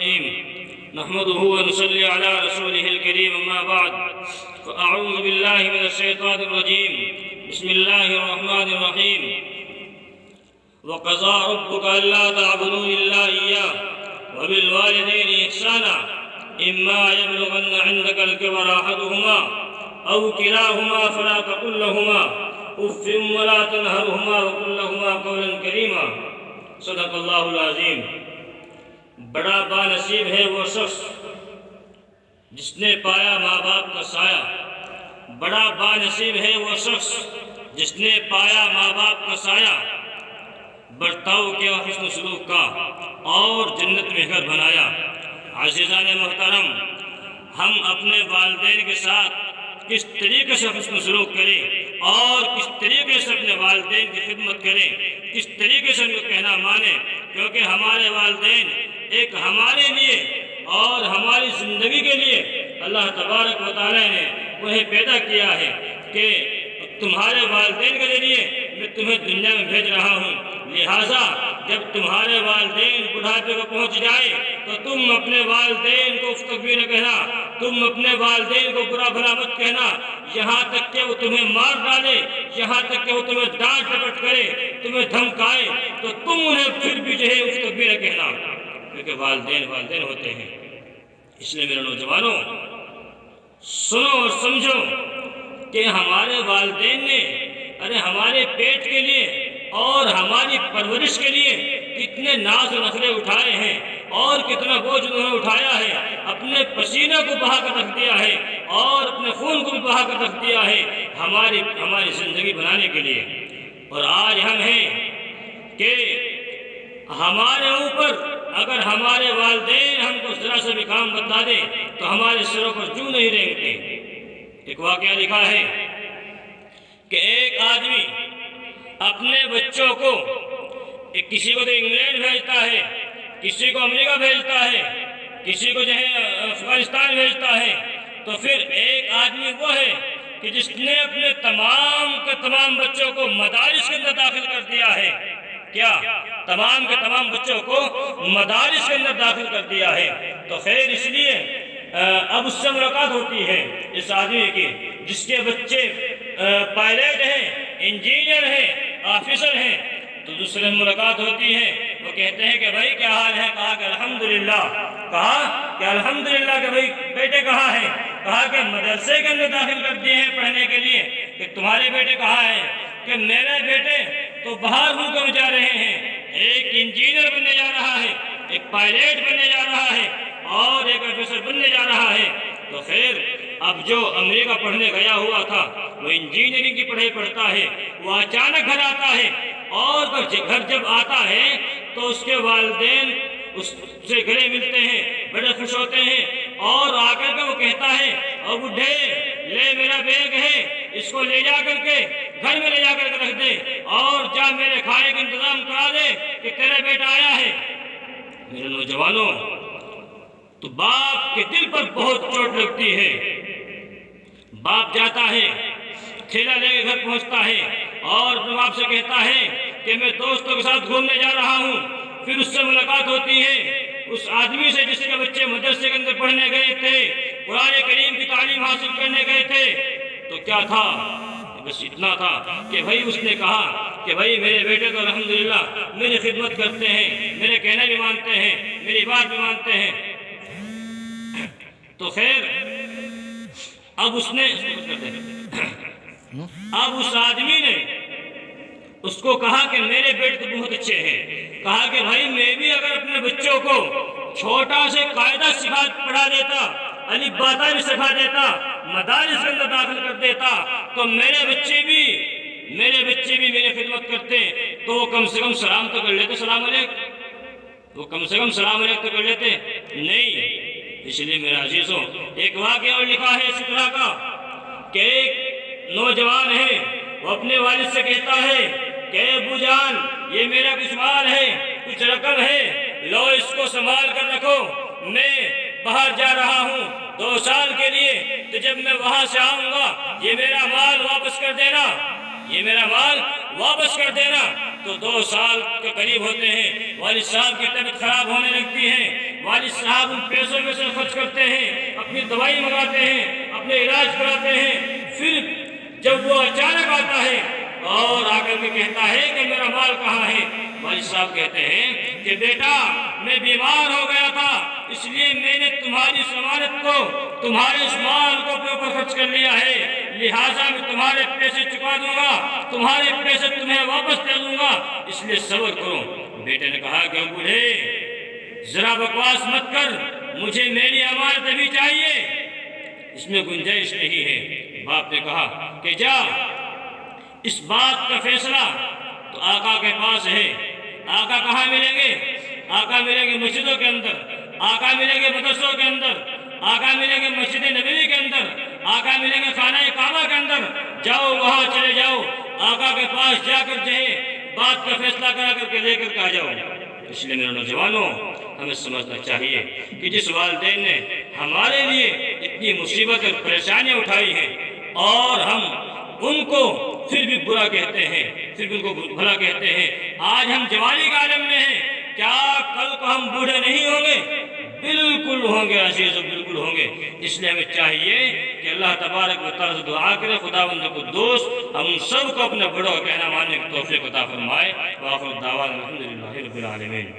الرحيم نحمده ونصلي على رسوله الكريم أما بعد فأعوذ بالله من الشيطان الرجيم بسم الله الرحمن الرحيم وقضى ربك ألا تعبدوا إلا إياه وبالوالدين إحسانا إما يبلغن عندك الكبر أحدهما أو كلاهما فلا تقل لهما أف ولا تنهرهما وقل لهما قولا كريما صدق اللہ العظیم۔ بڑا بانصیب ہے وہ شخص جس نے پایا ماں باپ کا سایہ، بڑا بانصیب ہے وہ شخص جس نے پایا ماں باپ کا سایہ، برتاؤ کیا حسن سلوک کا اور جنت میں گھر بنایا۔ عزیزان محترم، ہم اپنے والدین کے ساتھ کس طریقے سے حسن سلوک کریں اور کس طریقے سے اپنے والدین کی خدمت کریں، کس طریقے سے ان کو کہنا مانیں، کیونکہ ہمارے والدین ایک ہمارے لیے اور ہماری زندگی کے لیے اللہ تبارک و تعالیٰ نے انہیں پیدا کیا ہے کہ تمہارے والدین کے ذریعے میں تمہیں دنیا میں بھیج رہا ہوں، لہٰذا جب تمہارے والدین بڑھاپے کو پہنچ جائے تو تم اپنے والدین کو اف تک بھی نہ کہنا، تم اپنے والدین کو برا بھلا مت کہنا، یہاں تک کہ وہ تمہیں مار ڈالے، یہاں تک کہ وہ تمہیں ڈانٹ ڈپٹ کرے، تمہیں دھمکائے تو تم انہیں پھر بھی جو ہے اف تک بھی نہ کہنا، کیونکہ والدین والدین ہوتے ہیں۔ اس لیے میرے نوجوانوں، سنو اور سمجھو کہ ہمارے والدین نے ہمارے پیٹ کے لیے اور ہماری پرورش کے لیے کتنے ناز و نخرے اٹھائے ہیں اور کتنا بوجھ انہوں نے اٹھایا ہے، اپنے پسینہ کو بہا کر رکھ دیا ہے اور اپنے خون کو بھی بہا کر رکھ دیا ہے ہماری زندگی بنانے کے لیے۔ اور آج ہم ہیں کہ ہمارے اوپر اگر ہمارے والدین ہم کو ذرا سے بھی کام بتا دیں تو ہمارے سروں پر جوں نہیں رینگتے۔ ایک واقعہ لکھا ہے کہ ایک آدمی اپنے بچوں کو کسی کو تو انگلینڈ بھیجتا ہے، کسی کو امریکہ بھیجتا ہے، کسی کو جو ہے افغانستان بھیجتا ہے، تو پھر ایک آدمی وہ ہے کہ جس نے اپنے تمام کے تمام بچوں کو مدارس کے اندر داخل کر دیا ہے۔ کیا تمام کے تمام بچوں کو مدارس کے اندر داخل کر دیا ہے؟ تو خیر اس لیے اب اس سے ملاقات ہوتی ہے اس آدمی کی جس کے بچے پائلٹ ہیں، انجینئر ہیں، آفیسر ہیں، تو دوسرے ملاقات ہوتی ہے، وہ کہتے ہیں کہ بھائی کیا حال ہے؟ کہا کہ الحمدللہ، کہا کہ الحمدللہ کہ بھائی بیٹے کہاں ہیں؟ کہا کہ مدرسے کے اندر داخل کر دیے ہیں پڑھنے کے لیے۔ کہ تمہارے بیٹے کہاں ہیں؟ کہ میرے بیٹے تو باہر ملکوں میں جا رہے ہیں، ایک انجینئر بننے جا رہا ہے، ایک پائلٹ بننے جا رہا ہے اور ایک آفیسر بننے جا رہا ہے۔ تو خیر اب جو امریکہ پڑھنے گیا ہوا تھا وہ انجینئرنگ کی پڑھائی پڑھتا ہے، وہ اچانک گھر آتا ہے اور گھر جب آتا ہے تو اس کے والدین اس سے گلے ملتے ہیں، بڑے خوش ہوتے ہیں اور آ کر کے وہ کہتا ہے اور بڈھے لے میرا بیگ ہے، اس کو لے جا کر کے گھر میں لے جا کر کے رکھ دے اور جا میرے کھانے کا انتظام کرا دے کہ تیرا بیٹا آیا ہے۔ میرے نوجوانوں، تو باپ کے دل پر بہت چوٹ لگتی ہے۔ باپ جاتا ہے، کھیلا لے کے گھر پہنچتا ہے اور اپنے باپ سے کہتا ہے کہ میں دوستوں کے ساتھ گھومنے جا رہا ہوں۔ پھر اس سے ملاقات ہوتی ہے اس آدمی سے جس کے بچے مدرسے کے اندر پڑھنے گئے تھے، قرآن کریم کی تعلیم حاصل کرنے گئے تھے۔ تو کیا تھا؟ بس اتنا تھا کہ بھائی اس نے کہا کہ بھائی میرے بیٹے تو الحمدللہ میری خدمت کرتے ہیں، میرے کہنا بھی مانتے ہیں، میری بات بھی مانتے ہیں۔ تو خیر اب اس آدمی نے اس کو کہا کہ میرے بیٹے تو بہت اچھے ہیں، کہا کہ بھائی میں بھی اگر اپنے بچوں کو چھوٹا سے قاعدہ پڑھا دیتا، الف باتا بھی سکھا دیتا، مدارس کے اندر داخل کر دیتا تو میرے بچے بھی میری خدمت کرتے، تو وہ کم سے کم سلام تو کر لیتے، سلام علیکم، وہ کم سے کم سلام علیکم تو کر لیتے نہیں۔ اس لیے میرے عزیزوں، ایک واقعہ اور لکھا ہے اسی طرح کا کہ ایک نوجوان ہے، وہ اپنے والد سے کہتا ہے کہ ابو جان یہ میرا کچھ مال ہے، کچھ رقم ہے، لو اس کو سنبھال کر رکھو، میں باہر جا رہا ہوں 2 سال کے لیے، تو جب میں وہاں سے آؤں گا یہ میرا مال واپس کر دینا، یہ میرا مال واپس کر دینا۔ تو 2 سال کے قریب ہوتے ہیں، والد صاحب کی طبیعت خراب ہونے لگتی ہے، والد صاحب ان پیسوں میں سے خرچ کرتے ہیں، اپنی دوائی منگاتے ہیں، اپنے علاج کراتے ہیں، پھر جب وہ اچانک آتا ہے اور آ کر کے کہتا ہے کہ میرا مال کہاں ہے، والد صاحب کہتے ہیں کہ بیٹا میں بیمار ہو گیا تھا، اس لیے میں نے تمہاری ضمانت کو، تمہارے اس مال کو اپنے اوپر خرچ کر لیا ہے، لہٰذا میں تمہارے پیسے چکا دوں گا، تمہارے پیسے تمہیں واپس دے دوں گا، اس لیے صبر کرو۔ بیٹے نے کہا کہ بوڑھے ذرا بکواس مت کر، مجھے میری امانت ابھی چاہیے، اس میں گنجائش نہیں ہے۔ باپ نے کہا کہ جا، اس بات کا فیصلہ تو آقا کے پاس ہے۔ آقا کہاں ملیں گے؟ آقا ملیں گے مسجدوں کے اندر، آقا ملیں گے مدرسوں کے اندر، آقا ملیں گے مسجد نبوی کے اندر، آقا ملیں گے خانہ کعبہ کے اندر۔ جاؤ وہاں چلے جاؤ، آقا کے پاس جا کر جو ہے بات کا فیصلہ کرا کر کے لے کر کے آ جاؤ۔ اس لیے میرے نوجوانوں، ہمیں سمجھنا چاہیے کہ جس والدین نے ہمارے لیے اتنی مصیبت اور پریشانیاں اٹھائی ہیں اور ہم ان کو پھر بھی برا کہتے ہیں، پھر بھی ان کو بھلا کہتے ہیں، آج ہم جوانی کے عالم میں ہیں، کیا کل کو ہم بوڑھے نہیں ہوں گے؟ بالکل ہوں گے عزیزو، بالکل ہوں گے۔ اس لیے ہمیں چاہیے کہ اللہ تبارک و تعالیٰ سے دعا کرے خداوند قدوس ہم سب کو اپنے بڑوں کا کہنا ماننے کی توفیق عطا فرمائے۔ وآخر دعوانا الحمدللہ رب العالمین۔